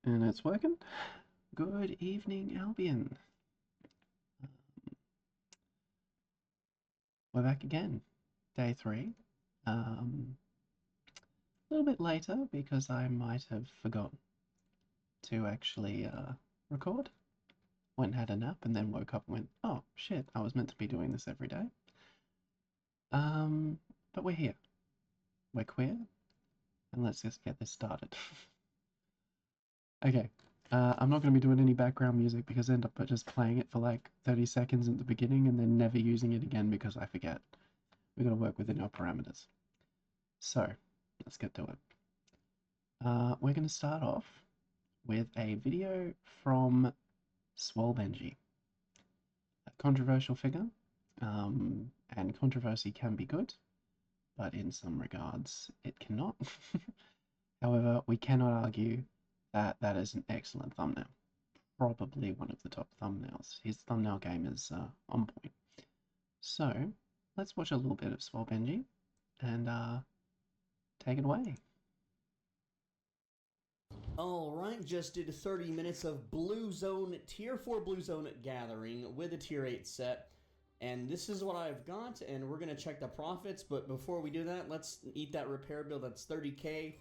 And it's working. Good evening, Albion. We're back again. Day 3. A little bit later because I might have forgotten to actually record. Went and had a nap and then woke up and went, oh shit, I was meant to be doing this every day. But we're here. We're queer. And let's just get this started. Okay. I'm not going to be doing any background music because I end up just playing it for like 30 seconds at the beginning and then never using it again because I forget. We've got to work within our parameters. So, let's get to it. We're going to start off with a video from Swoles, a controversial figure, and controversy can be good, but in some regards it cannot. However, we cannot argue that that is an excellent thumbnail. Probably one of the top thumbnails. His thumbnail game is on point. So, let's watch a little bit of Swoles and take it away. Alright, just did 30 minutes of Blue Zone, Tier 4 Blue Zone gathering with a Tier 8 set. And this is what I've got, and we're going to check the profits. But before we do that, let's eat that repair bill. That's 30k.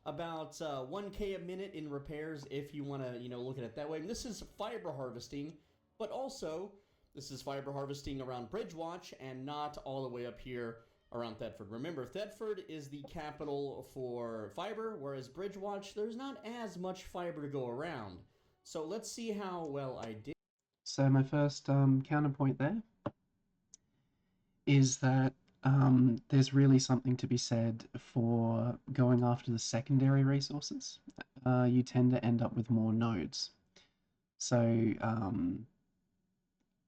About 1k a minute in repairs if you want to, look at it that way. And this is fiber harvesting, but also this is fiber harvesting around Bridgewatch and not all the way up here around Thetford. Remember, Thetford is the capital for fiber, whereas Bridgewatch, there's not as much fiber to go around. So let's see how well I did. So my first counterpoint there is that there's really something to be said for going after the secondary resources. You tend to end up with more nodes. So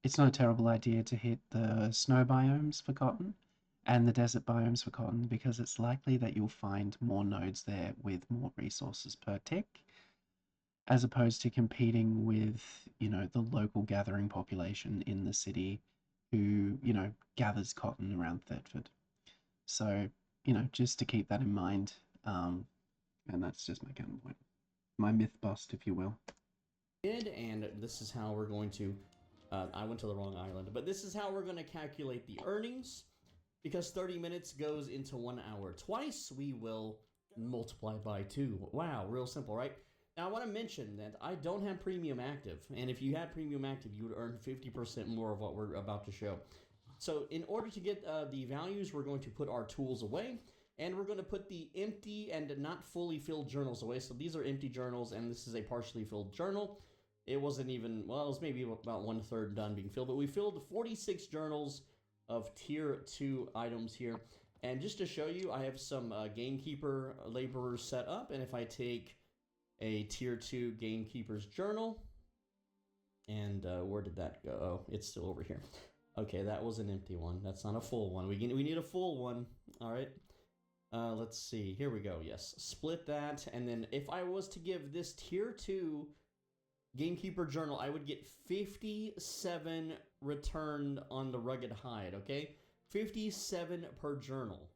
it's not a terrible idea to hit the snow biomes for cotton and the desert biomes for cotton because it's likely that you'll find more nodes there with more resources per tick, as opposed to competing with, the local gathering population in the city who, gathers cotton around Thetford. So, just to keep that in mind, and that's just my counterpoint. My myth bust, if you will. And this is how we're going to, I went to the wrong island, but this is how we're going to calculate the earnings. Because 30 minutes goes into 1 hour twice, we will multiply by 2. Wow, real simple, right? Now, I want to mention that I don't have premium active, and if you had premium active, you would earn 50% more of what we're about to show. So in order to get the values, we're going to put our tools away, and we're going to put the empty and not fully filled journals away. So these are empty journals, and this is a partially filled journal. It wasn't even, well, it was maybe about 1/3 done being filled, but we filled 46 journals of Tier 2 items here. And just to show you, I have some gamekeeper laborers set up, and if I take a Tier 2 gamekeeper's journal, and where did that go? Oh, it's still over here. Okay, that was an empty one. That's not a full one. We need a full one. All right. Let's see. Here we go. Yes. Split that. And then if I was to give this Tier 2 Gamekeeper Journal, I would get 57 returned on the Rugged Hide, okay? 57 per journal.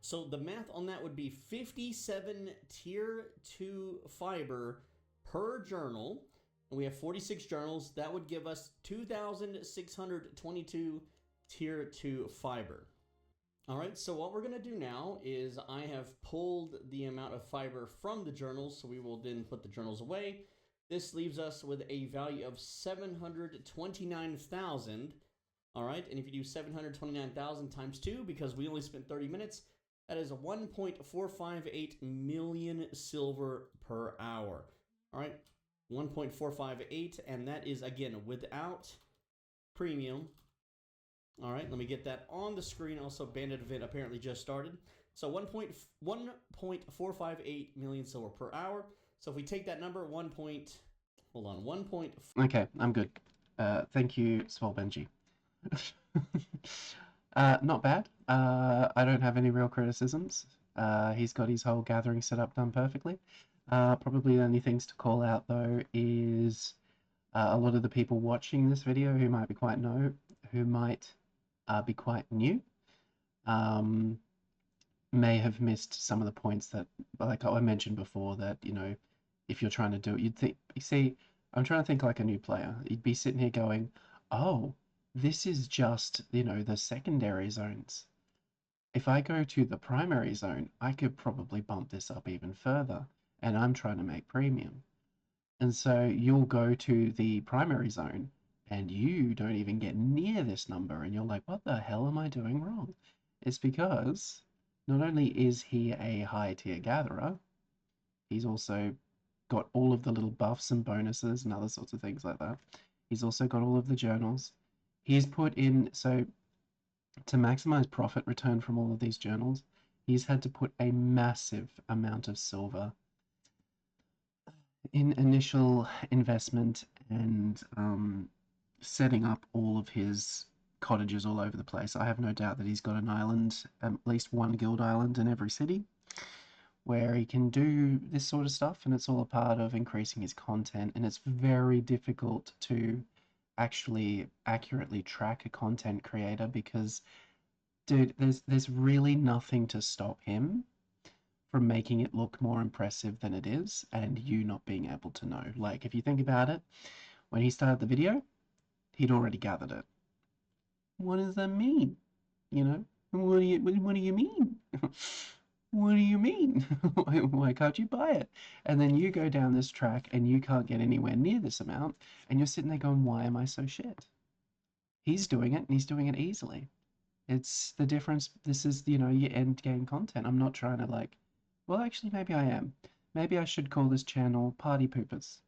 So the math on that would be 57 Tier 2 fiber per journal. And we have 46 journals. That would give us 2,622 Tier 2 fiber. All right, so what we're going to do now is I have pulled the amount of fiber from the journals, so we will then put the journals away. This leaves us with a value of 729,000. All right, and if you do 729,000 times 2, because we only spent 30 minutes, that is 1.458 million silver per hour. All right, 1.458, and that is, again, without premium. All right, let me get that on the screen. Also, Bandit event apparently just started. So 1.458 million silver per hour. So if we take that number, 1. Hold on, 1. Okay, I'm good. Thank you, Swoles. Not bad. I don't have any real criticisms. He's got his whole gathering setup done perfectly. Probably the only things to call out though is a lot of the people watching this video who might be quite new, may have missed some of the points that, like I mentioned before, that if you're trying to do it. You'd think, you see, I'm trying to think like a new player. You'd be sitting here going, oh, this is just, the secondary zones. If I go to the primary zone, I could probably bump this up even further. And I'm trying to make premium. And so you'll go to the primary zone and you don't even get near this number. And you're like, what the hell am I doing wrong? It's because not only is he a high tier gatherer, he's also got all of the little buffs and bonuses and other sorts of things like that. He's also got all of the journals. He's put in, so to maximize profit return from all of these journals, he's had to put a massive amount of silver in initial investment and setting up all of his cottages all over the place. I have no doubt that he's got an island, at least one guild island in every city, where he can do this sort of stuff, and it's all a part of increasing his content. And it's very difficult to actually accurately track a content creator because, dude, there's really nothing to stop him from making it look more impressive than it is, and you not being able to know. Like, if you think about it, when he started the video, he'd already gathered it. What does that mean? You know, what do you mean? What do you mean? Why can't you buy it? And then you go down this track and you can't get anywhere near this amount, and you're sitting there going, why am I so shit? He's doing it, and he's doing it easily. It's the difference. This is, your end game content. I'm not trying to like, well, actually, maybe I am. Maybe I should call this channel Party Poopers.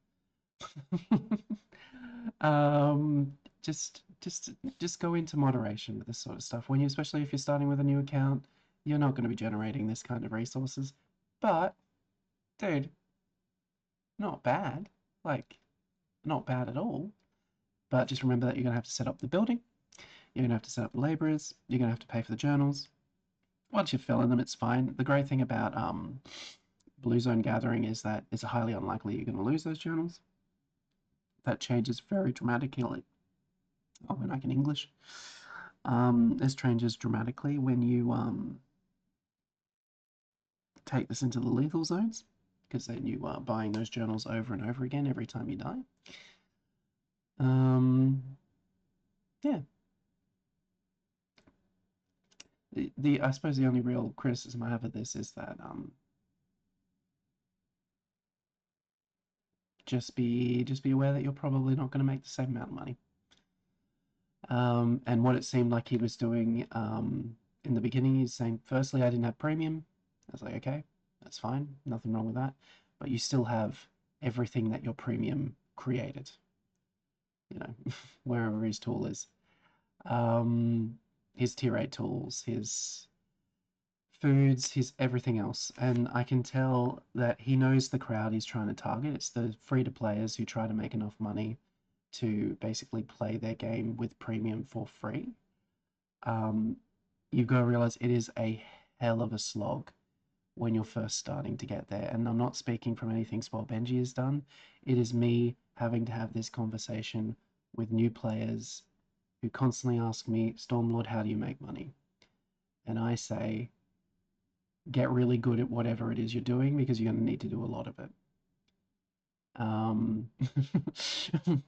um, just go into moderation with this sort of stuff. Especially if you're starting with a new account, you're not going to be generating this kind of resources. But, dude, not bad. Like, not bad at all. But just remember that you're going to have to set up the building. You're going to have to set up the laborers. You're going to have to pay for the journals. Once you've filled in them, it's fine. The great thing about Blue Zone Gathering is that it's highly unlikely you're going to lose those journals. That changes very dramatically. Oh, when I can English. This changes dramatically when you take this into the lethal zones, because then you are buying those journals over and over again every time you die. Yeah. I suppose the only real criticism I have of this is that just be aware that you're probably not going to make the same amount of money. And what it seemed like he was doing in the beginning, he's saying, firstly, I didn't have premium. I was like, okay, that's fine, nothing wrong with that. But you still have everything that your premium created, wherever his tool is. His tier 8 tools, his foods, his everything else. And I can tell that he knows the crowd he's trying to target. It's the free-to-players who try to make enough money to basically play their game with premium for free. You've got to realize it is a hell of a slog when you're first starting to get there. And I'm not speaking from anything Spot Benji has done. It is me having to have this conversation with new players who constantly ask me, Stormlord, how do you make money? And I say, get really good at whatever it is you're doing because you're going to need to do a lot of it.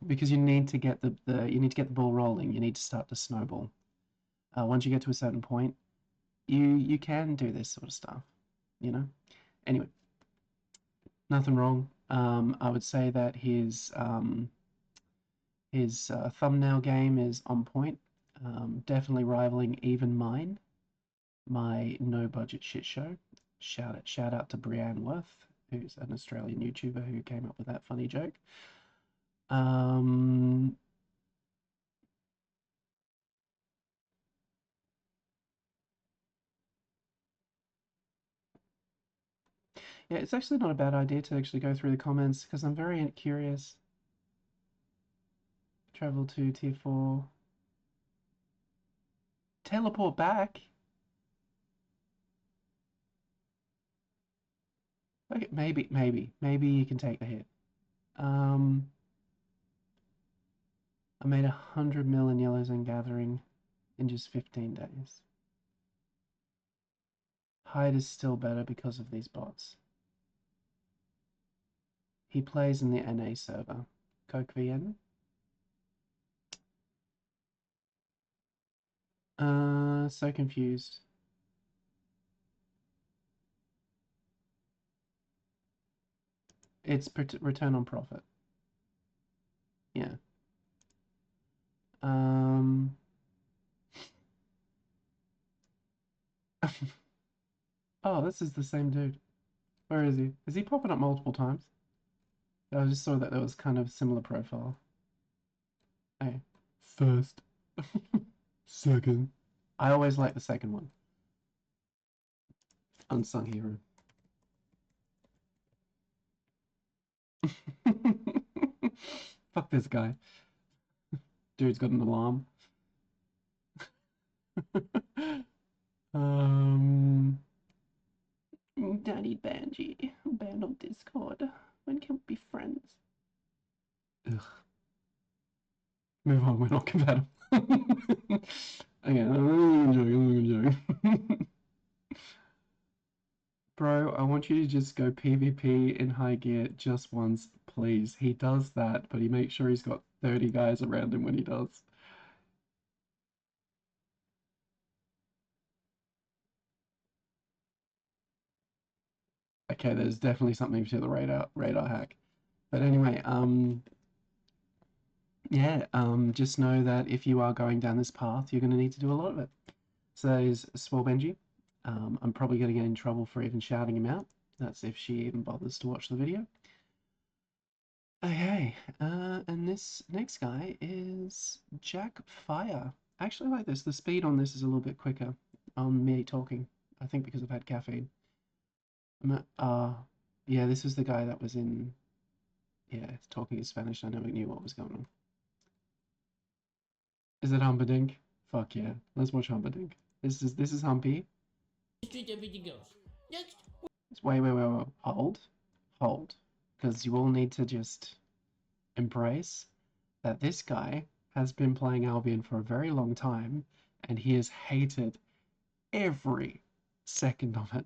Because you need to get the ball rolling. You need to start to snowball. Once you get to a certain point, you can do this sort of stuff. Anyway, nothing wrong. I would say that his thumbnail game is on point. Definitely rivaling even mine, my no budget shit show. Shout out to Brianne Worth, who's an Australian YouTuber who came up with that funny joke. Yeah, it's actually not a bad idea to actually go through the comments because I'm very curious. Travel to tier 4. Teleport back? Okay, maybe you can take the hit. I made 100 mil in Yellow Zone Gathering in just 15 days. Hide is still better because of these bots. He plays in the NA server. Coke VN. So confused. It's return on profit. Yeah. Oh, this is the same dude. Where is he? Is he popping up multiple times? I just saw that there was kind of similar profile. Hey, first, second. I always like the second one. Unsung hero. Fuck this guy. Dude's got an alarm. Daddy Banji, banned on Discord. When can we be friends? Ugh. Move on, we're not compatible. Okay, I'm joking. Bro, I want you to just go PvP in high gear just once, please. He does that, but he makes sure he's got 30 guys around him when he does. Okay, there's definitely something to the radar hack. But anyway, yeah, just know that if you are going down this path, you're going to need to do a lot of it. So there's Swole Benji. I'm probably going to get in trouble for even shouting him out. That's if she even bothers to watch the video. Okay, and this next guy is Jack Fire. I actually like this. The speed on this is a little bit quicker on me talking. I think because I've had caffeine. Yeah, this is the guy that was in, yeah, talking in Spanish. I never knew what was going on. Is it Humperdinck? Fuck yeah. Let's watch Humperdinck. This is Humpy. Everything else. Next. Wait. Hold. Because you all need to just embrace that this guy has been playing Albion for a very long time and he has hated every second of it.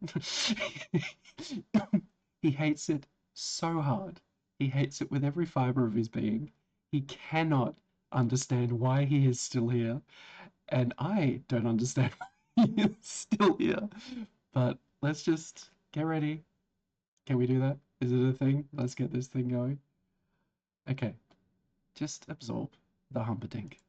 He hates it so hard. He hates it with every fiber of his being. He cannot understand why he is still here. And I don't understand why he is still here. But let's just get ready. Can we do that? Is it a thing? Let's get this thing going. Okay. Just absorb the Humperdinck.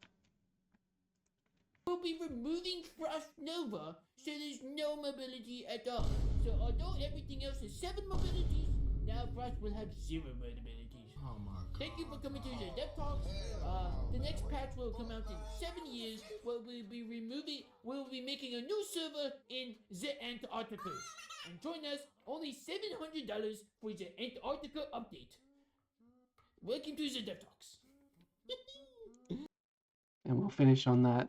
We'll be removing Frost Nova, so there's no mobility at all. So although everything else has 7 mobilities, now Frost will have 0 mobilities. Oh my God. Thank you for coming to the Dev Talks. The next patch will come out in 7 years, where we'll be making a new server in the Antarctica. And join us, only $700 for the Antarctica update. Welcome to the Dev Talks. And we'll finish on that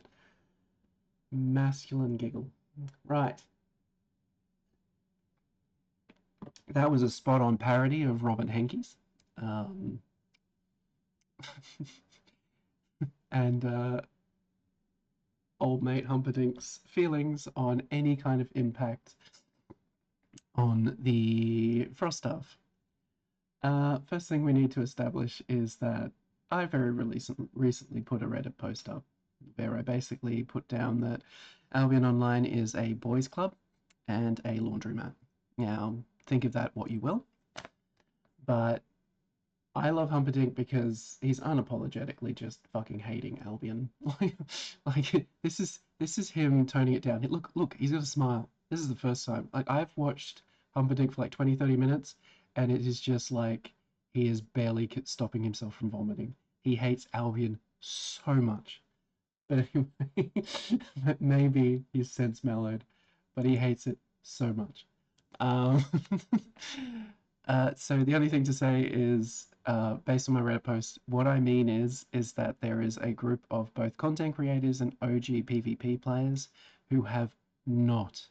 masculine giggle. Right. That was a spot-on parody of Robert Henke's. And old mate Humperdinck's feelings on any kind of impact on the Frost stuff. First thing we need to establish is that I very recently put a Reddit post up where I basically put down that Albion Online is a boys' club and a laundromat. Now, think of that what you will, but I love Humperdinck because he's unapologetically just fucking hating Albion. like this is him toning it down. Look, he's got a smile. This is the first time. Like I've watched Humperdinck for like 20, 30 minutes, and it is just like he is barely stopping himself from vomiting. He hates Albion so much. But anyway, maybe he's sense mellowed, but he hates it so much. Um, so the only thing to say is, based on my Reddit post, what I mean is that there is a group of both content creators and OG PvP players who have not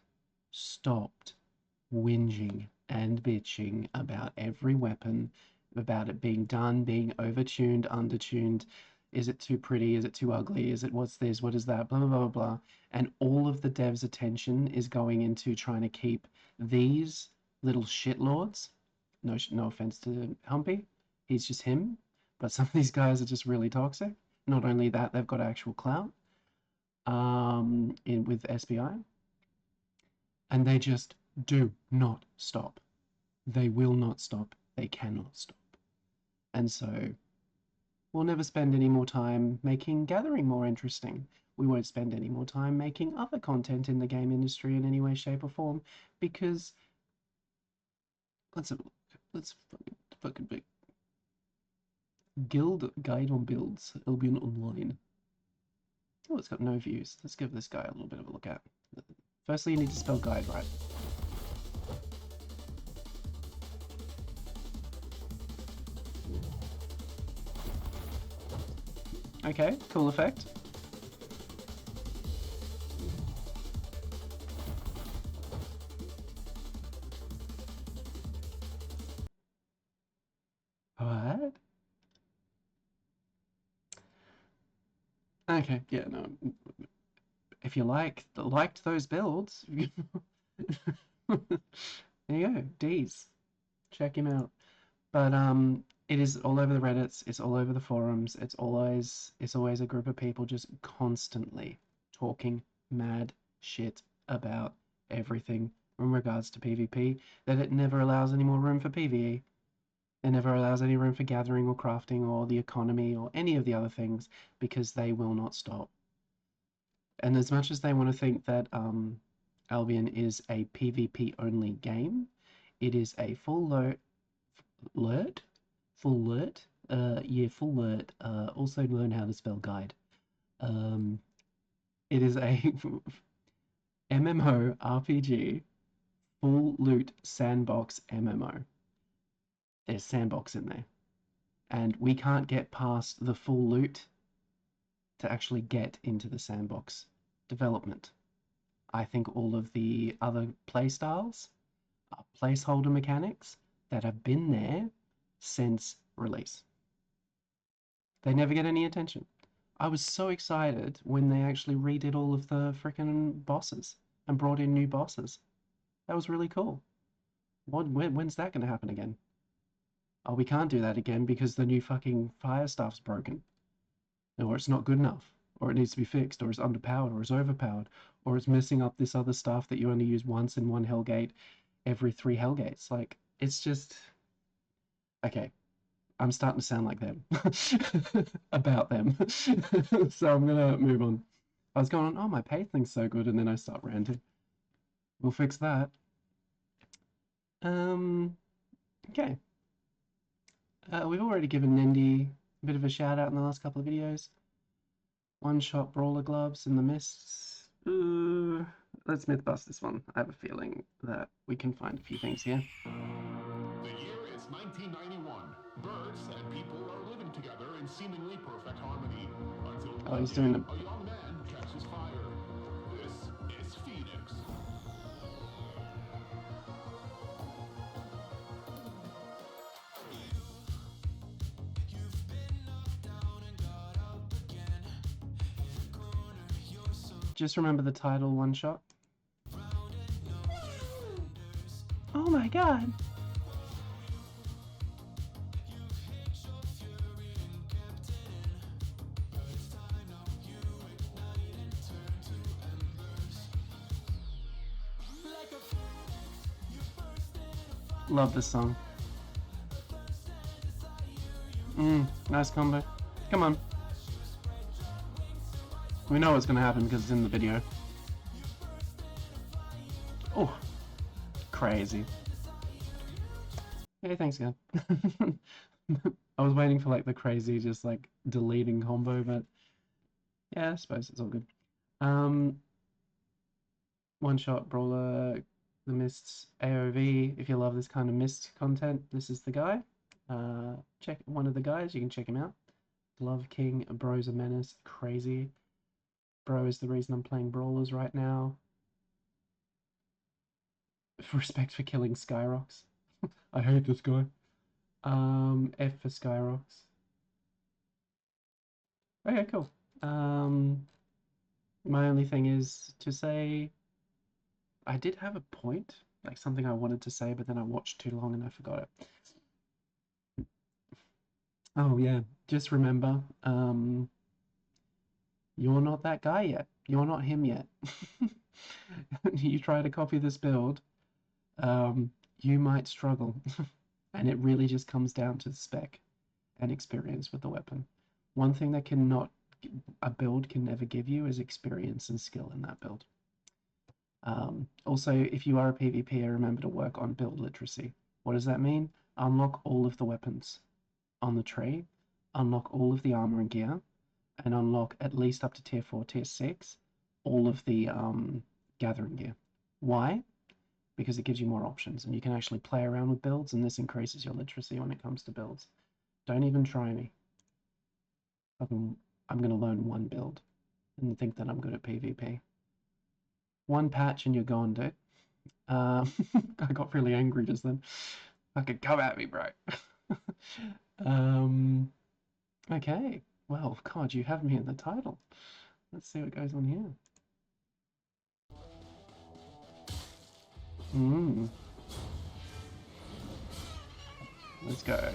stopped whinging and bitching about every weapon, about it being done, being overtuned, undertuned. Is it too pretty? Is it too ugly? Is it what's this? What is that? Blah, blah, blah, blah. And all of the devs' attention is going into trying to keep these little shitlords no offense to Humpy, he's just him. But some of these guys are just really toxic. Not only that, they've got actual clout with SBI, and they just do not stop. They will not stop. They cannot stop. And so we'll never spend any more time making gathering more interesting. We won't spend any more time making other content in the game industry in any way, shape, or form, because let's have a look. Let's fucking big guild guide on builds. Albion Online. Oh, it's got no views. Let's give this guy a little bit of a look at. Firstly, you need to spell guide right. Okay, cool effect. What? Okay, yeah, no. If you liked those builds, there you go, D's. Check him out. But it is all over the Reddits, it's all over the forums, it's always a group of people just constantly talking mad shit about everything in regards to PvP, that it never allows any more room for PvE. It never allows any room for gathering or crafting or the economy or any of the other things, because they will not stop. And as much as they want to think that Albion is a PvP only game, it is a full alert. Also learn how to spell guide. It is a MMO RPG full loot sandbox MMO. There's sandbox in there, and we can't get past the full loot to actually get into the sandbox development. I think all of the other playstyles are placeholder mechanics that have been there since release. They never get any attention. I was so excited when they actually redid all of the freaking bosses and brought in new bosses. That was really cool. When's that going to happen again? Oh, we can't do that again because the new fucking fire stuff's broken. Or it's not good enough. Or it needs to be fixed. Or it's underpowered. Or it's overpowered. Or it's messing up this other stuff that you only use once in one Hellgate every 3 Hellgates. Like, it's just... Okay. I'm starting to sound like them. About them. So I'm gonna move on. I was going on, oh, my pacing's so good, and then I start ranting. We'll fix that. Okay. We've already given Nendi a bit of a shout out in the last couple of videos. One-shot brawler gloves in the mists. Let's myth bust this one. I have a feeling that we can find a few things here. The year is 1991. Birds and people are living together in seemingly perfect harmony until Oh, he's doing a young man catches fire. This is Phoenix. Just remember the title, One Shot. Oh my god! Love this song. Nice combo. Come on. We know what's gonna happen because it's in the video. Oh, crazy. Hey, thanks, guy. I was waiting for like the crazy, just like deleting combo, but yeah, I suppose it's all good. One shot brawler, the mists AOV. If you love this kind of mist content, this is the guy. Check one of the guys. You can check him out. Love King, Bro's a menace, crazy. Bro is the reason I'm playing brawlers right now. Respect for killing Skyrox. I hate this guy. F for Skyrox. Okay, cool. My only thing is to say I did have a point like something I wanted to say, but then I watched too long and I forgot it. Oh yeah, just remember, you're not that guy yet. You're not him yet. You try to copy this build, you might struggle. And it really just comes down to spec and experience with the weapon. One thing that a build can never give you is experience and skill in that build. Also, if you are a PvPer, remember to work on build literacy. What does that mean? Unlock all of the weapons on the tree, unlock all of the armor and gear, and unlock at least up to tier 4, tier 6, all of the gathering gear. Why? Because it gives you more options and you can actually play around with builds, and this increases your literacy when it comes to builds. Don't even try me. I'm going to learn one build and think that I'm good at PvP. One patch and you're gone, dude. I got really angry just then. Fucking come at me, bro. Okay. Well, God, you have me in the title. Let's see what goes on here. Let's go.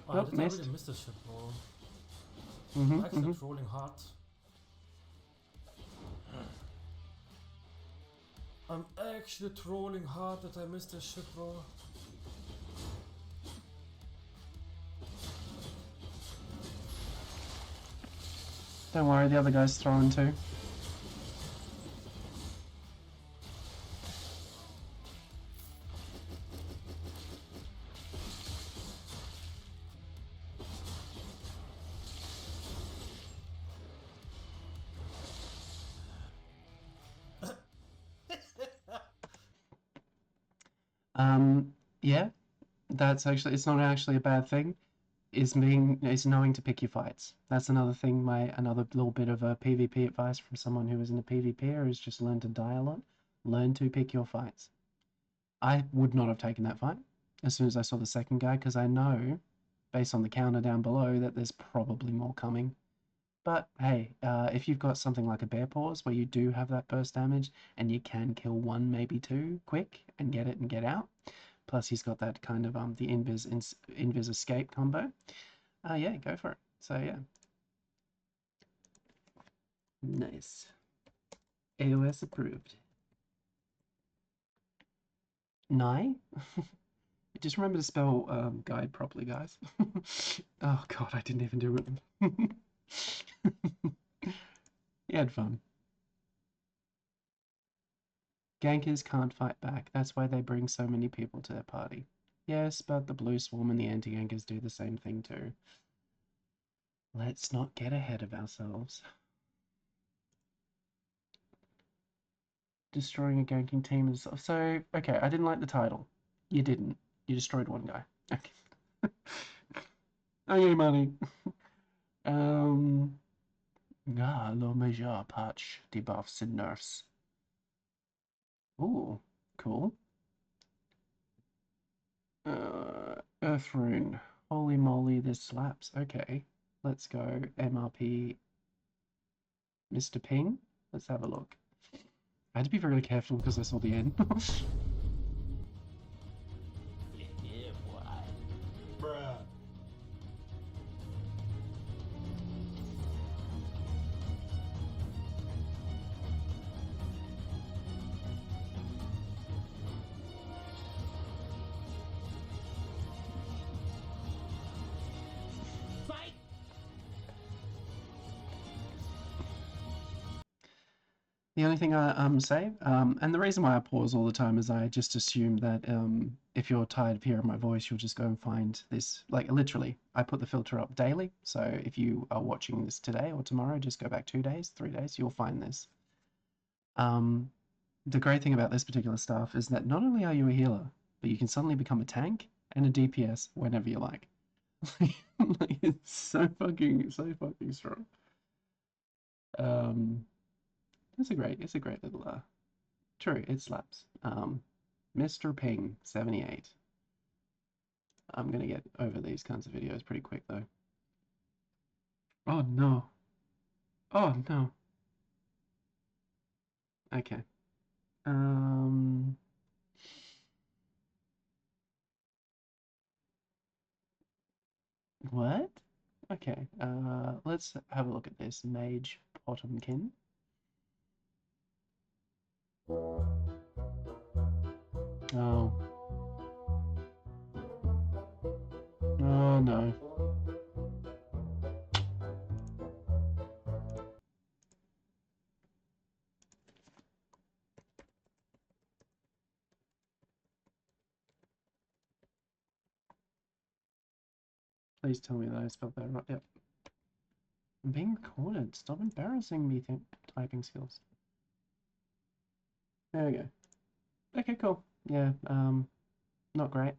I Missed. really missed this shit, bro. I'm actually trolling hard. I'm actually trolling hard that I missed this shit, bro. Don't worry, the other guy's throwing too. Yeah, it's not actually a bad thing. Is knowing to pick your fights. That's another thing. Another little bit of a PvP advice from someone who isn't a PvPer is just learn to die a lot. Learn to pick your fights. I would not have taken that fight as soon as I saw the second guy, because I know, based on the counter down below, that there's probably more coming. But hey, if you've got something like a bear paws where you do have that burst damage and you can kill one, maybe two quick and get it and get out, plus he's got that kind of the invis escape combo. Yeah, go for it. So yeah, nice. AOS approved. Nye. Just remember to spell guide properly, guys. Oh God, I didn't even do it. He had fun. Gankers can't fight back. That's why they bring so many people to their party. Yes, but the blue swarm and the anti-gankers do the same thing too. Let's not get ahead of ourselves. Destroying a ganking team is... So, okay, I didn't like the title. You didn't. You destroyed one guy. Okay. Okay, money. Le major patch debuffs and nerfs. Ooh, cool. Erthin. Holy moly, this slaps. Okay, let's go. MRP Mr. Ping. Let's have a look. I had to be very careful because I saw the end. Yeah, boy. Bruh. The only thing I say, and the reason why I pause all the time is I just assume that if you're tired of hearing my voice, you'll just go and find this. Like literally, I put the filter up daily. So if you are watching this today or tomorrow, just go back 2 days, 3 days, you'll find this. The great thing about this particular stuff is that not only are you a healer, but you can suddenly become a tank and a DPS whenever you like. Like it's so fucking strong. It's a great little true, it slaps. Mr. Ping 78. I'm gonna get over these kinds of videos pretty quick though. Oh no. Oh no. Okay. Um, what? Okay, let's have a look at this. Mage Potemkin. Oh. Oh no. Please tell me that I spelled that right. Yep. I'm being recorded. Stop embarrassing me, typing skills. There we go. Okay, cool. Yeah, not great.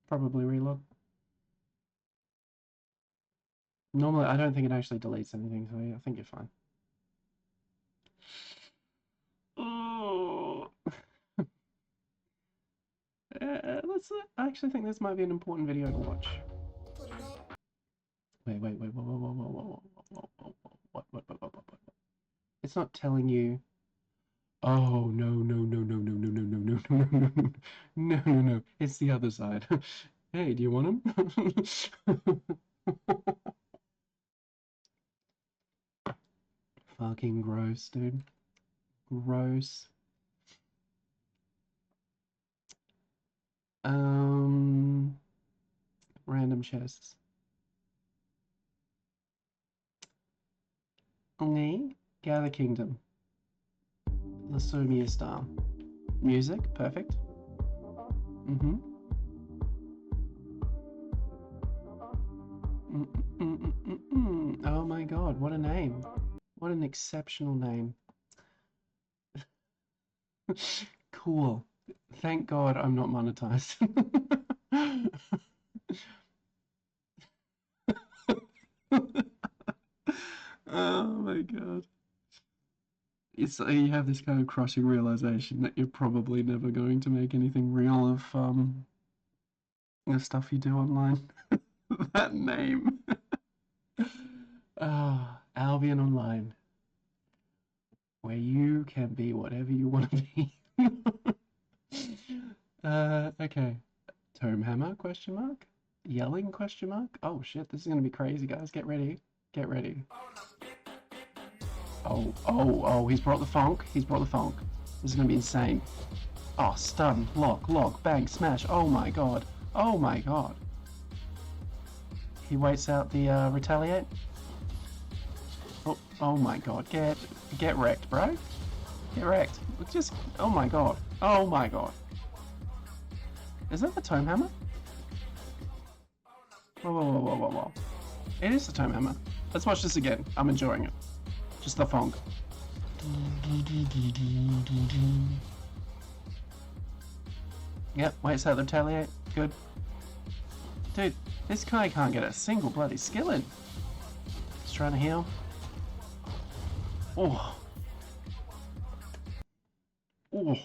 Probably relog. Normally, I don't think it actually deletes anything, so I think you're fine. Oh. I actually think this might be an important video to watch. Wait, whoa, whoa, whoa, whoa, whoa, whoa, whoa, whoa, whoa, what? It's not telling you. Oh no, no, no, no, no, no, no, no, no, no, no, no, no, no, no. It's the other side. Hey, do you want them? Fucking gross, dude. Gross. Random chests. Okay. Gather Kingdom. Lasomia Star. Music, perfect. Mm-hmm. Oh my god, what a name. What an exceptional name. Cool. Thank God I'm not monetized. Oh my god. It's you have this kind of crushing realization that you're probably never going to make anything real of the stuff you do online. That name. Ah, Albion Online, where you can be whatever you want to be. Okay. Tome hammer, question mark? Yelling, question mark? Oh shit, this is gonna be crazy, guys. Get ready. Get ready. Oh, he's brought the funk. He's brought the funk. This is gonna be insane. Oh, stun, lock, bang, smash. Oh my god. Oh my god. He waits out the retaliate. Oh my god. Get wrecked, bro. Get wrecked. Just, oh my god. Oh my god. Is that the tome hammer? Whoa. It is the tome hammer. Let's watch this again. I'm enjoying it. Just the funk. Yep, waits out the retaliate. Good. Dude, this guy can't get a single bloody skill in. He's trying to heal. Oh. Oh.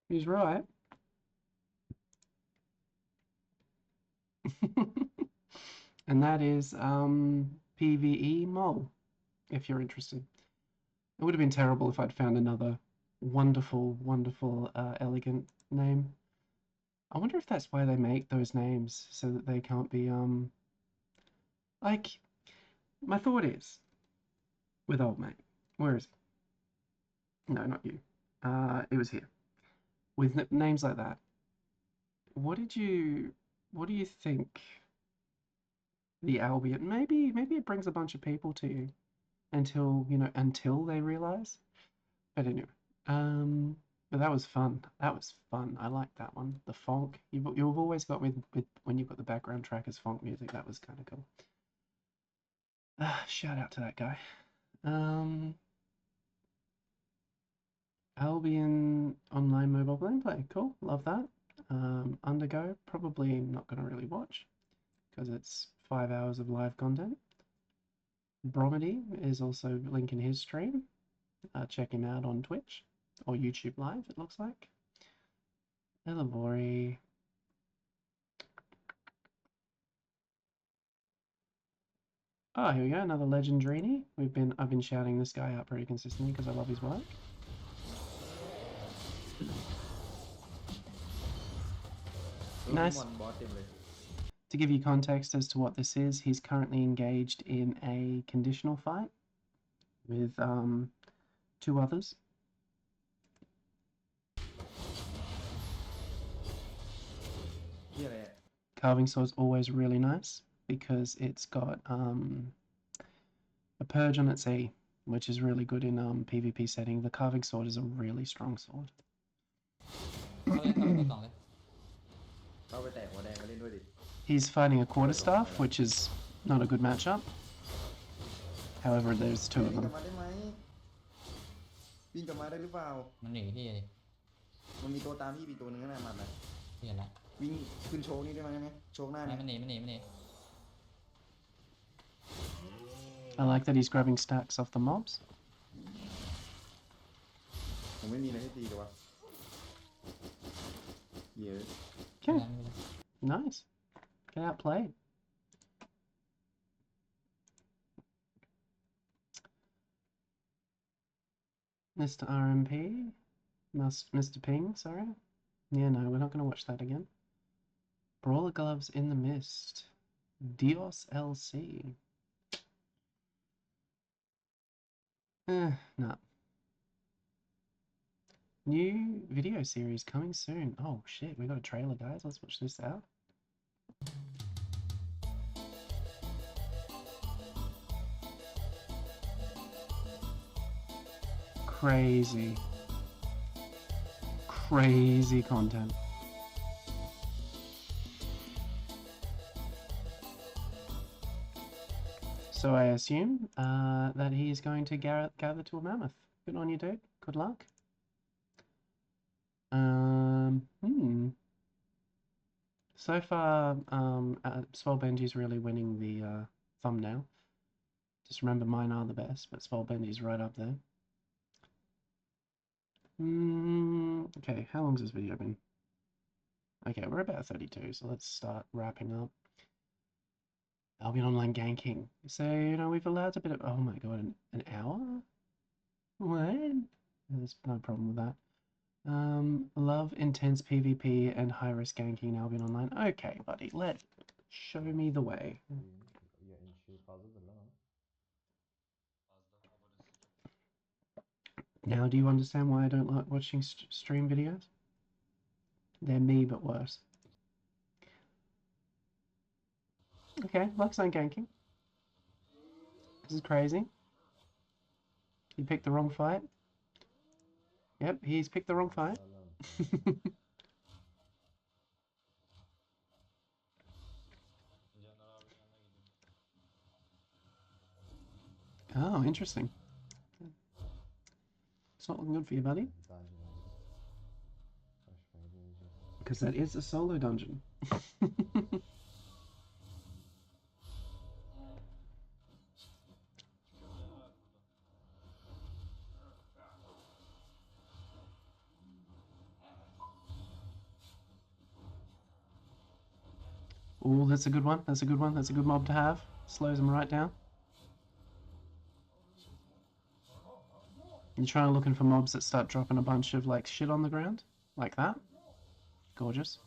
He's right. And that is PvE Mole, if you're interested. It would have been terrible if I'd found another wonderful, elegant name. I wonder if that's why they make those names, so that they can't be, like, my thought is, with old mate, where is he? No, not you. It was here. With names like that, what do you think the Albion, maybe it brings a bunch of people to you until they realize. But anyway, but that was fun. That was fun. I like that one. The funk. You've always got with when you've got the background track as funk music. That was kind of cool. Shout out to that guy. Albion online mobile gameplay. Cool. Love that. Undergo. Probably not going to really watch because it's 5 hours of live content. Bromedy is also linking his stream. check him out on Twitch or YouTube Live, it looks like. Elabori. Oh, here we go, another Legendrini. I've been shouting this guy out pretty consistently because I love his work. Nice. To give you context as to what this is, he's currently engaged in a conditional fight with 2 others. Carving sword's always really nice because it's got a purge on its E, which is really good in PvP setting. The carving sword is a really strong sword. He's fighting a quarterstaff, which is not a good matchup. However, there's 2 of them. วิ่งกลับมาได้หรือเปล่า มันหนีพี่ดิ มันมีตัวตามพี่อีกตัวหนึ่งนะมันนะ พี่เห็นละ วิ่งขึ้นโชว์นี่ได้ไหมโชว์หน้า ไม่ นี่ มันหนี I like that he's grabbing stacks off the mobs. ผมไม่มีอะไรให้ตีเลยวะเยอะ Okay, nice. Get outplayed. Mr. RMP, Mr. Ping, sorry. Yeah, no, we're not going to watch that again. Brawler Gloves in the Mist. Dios LC. No. New video series coming soon. Oh shit, we got a trailer, guys. Let's watch this out. Crazy content. So I assume that he is going to gather to a mammoth. Good on you, dude. Good luck. So far, Swole Benji's really winning the thumbnail. Just remember, mine are the best, but Swole Benji's right up there. Okay, how long's this video been? Okay, we're about 32, so let's start wrapping up. Albion Online ganking. So, you know, we've allowed a bit of... Oh my god, an hour? What? There's no problem with that. Love intense PvP and high-risk ganking in Albion Online. Okay, buddy, show me the way. Now, do you understand why I don't like watching stream videos? They're me, but worse. Okay, Lux on ganking. This is crazy. He picked the wrong fight. Yep, he's picked the wrong fight. Oh, interesting. It's not looking good for you, buddy. Because that is a solo dungeon. Oh, that's a good one. That's a good one. That's a good mob to have. Slows them right down. You're trying to looking for mobs that start dropping a bunch of like shit on the ground, like that. Gorgeous.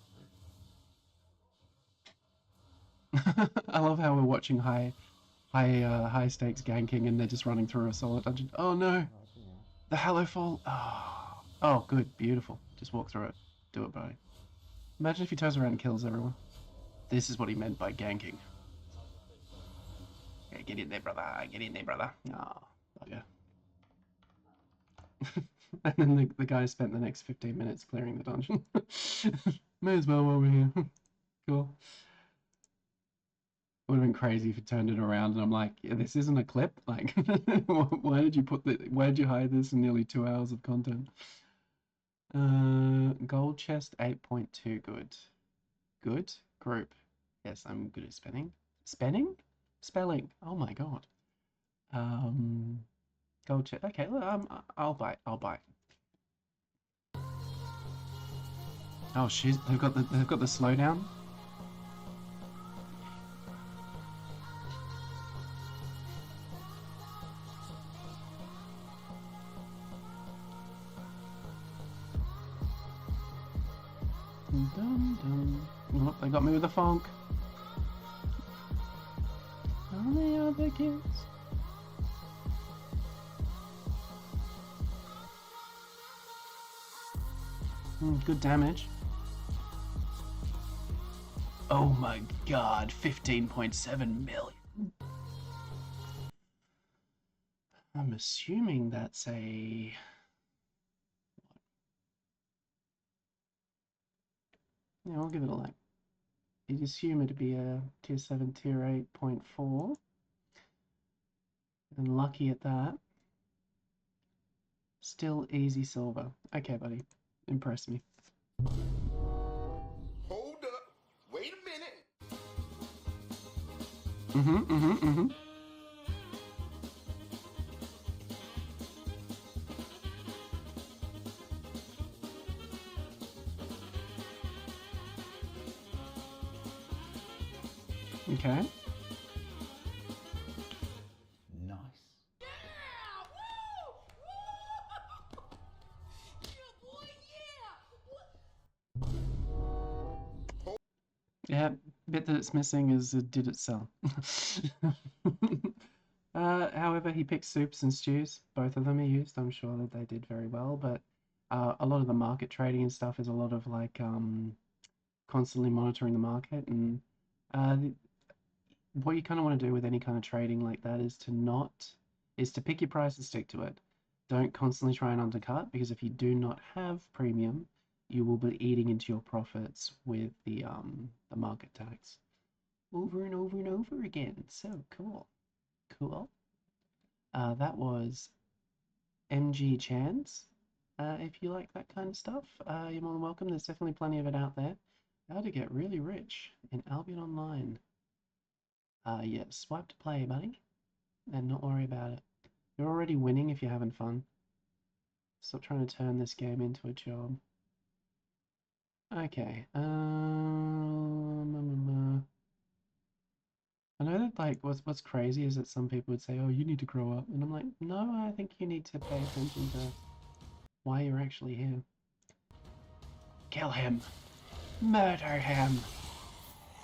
I love how we're watching high stakes ganking and they're just running through a solo dungeon. Oh no, the Hallow Fall. Oh, good, beautiful. Just walk through it. Do it, buddy. Imagine if he turns around and kills everyone. This is what he meant by ganking. Yeah, get in there, brother. Get in there, brother. Oh, bugger. And then the guy spent the next 15 minutes clearing the dungeon. May as well while we're here. Cool. It would have been crazy if you turned it around and I'm like, yeah, this isn't a clip. Like, why did you hide this in nearly 2 hours of content? Gold chest 8.2. Good. Group. Yes, I'm good at spelling. Spelling? Oh my god. Gold chip. Okay, look, I'll buy. I'll buy. Oh, she's they've got the slowdown. Dum, dum. Oh, they got me with the funk. All the other kids. Good damage. Oh my god, 15.7 million. I'm assuming that's a... Yeah, I'll give it a like. You'd assume it'd be a tier 7, tier 8.4. And lucky at that. Still easy silver. Okay, buddy. Impress me. Hold up. Wait a minute. Okay. Nice. Yeah, bit that it's missing is did it sell? However, he picked soups and stews. Both of them he used. I'm sure that they did very well, but a lot of the market trading and stuff is a lot of like constantly monitoring the market, and what you kind of want to do with any kind of trading like that is to pick your price and stick to it. Don't constantly try and undercut, because if you do not have premium, you will be eating into your profits with the market tax over and over and over again. So cool. That was MG Chance. If you like that kind of stuff, you're more than welcome. There's definitely plenty of it out there. How to get really rich in Albion Online. Yeah, swipe to play, buddy, and not worry about it. You're already winning if you're having fun. Stop trying to turn this game into a job. Okay. I know that like what's crazy is that some people would say, "Oh, you need to grow up," and I'm like, no, I think you need to pay attention to why you're actually here. Kill him. Murder him.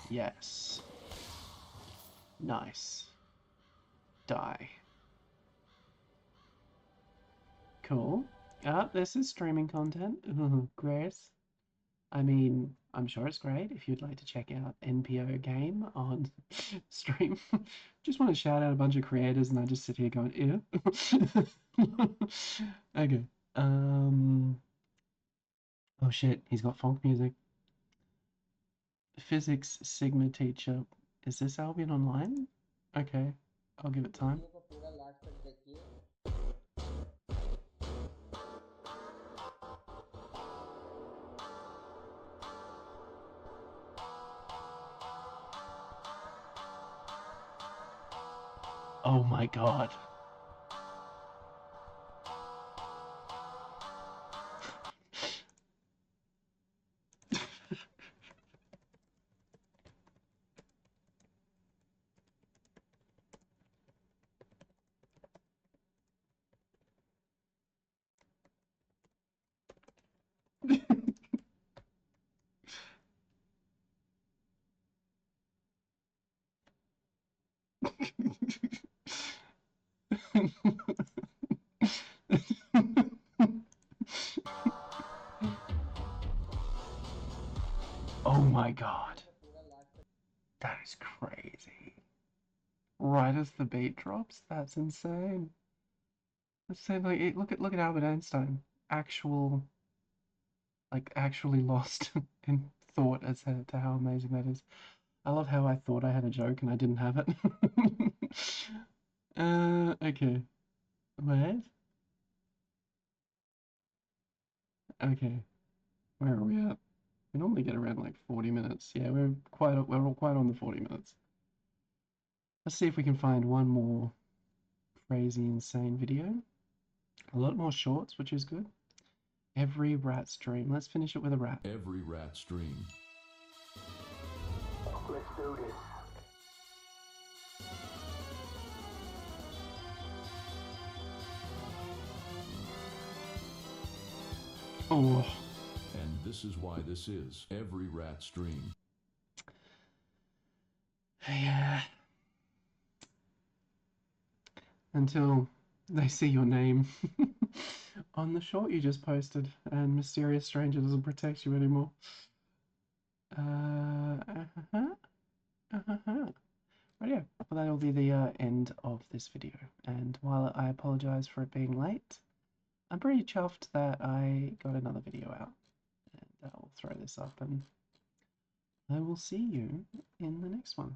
Yes. Nice. Die. Cool. This is streaming content. Grace. I mean, I'm sure it's great if you'd like to check out NPO Game on stream. Just want to shout out a bunch of creators and I just sit here going, ew. Okay. Oh shit, he's got funk music. Physics Sigma teacher. Is this Albion Online? Okay, I'll give it time. Oh my god. Oh my god. That is crazy. Right as the beat drops? That's insane. That's insane. Like, look at Albert Einstein. Actually lost in thought as to how amazing that is. I love how I thought I had a joke and I didn't have it. Okay. Wait. Okay. Where are we at? We normally get around like 40 minutes. Yeah, we're quite on the 40 minutes. Let's see if we can find one more crazy, insane video. A lot more shorts, which is good. Every rat's dream. Let's finish it with a rat. Every rat's dream. Let's do this. Oh, And this is why this is every rat's dream. yeah. Until they see your name on the short you just posted, and Mysterious Stranger doesn't protect you anymore. Right, yeah. Well, that'll be the end of this video. And while I apologize for it being late, I'm pretty chuffed that I got another video out. And I'll throw this up, and I will see you in the next one.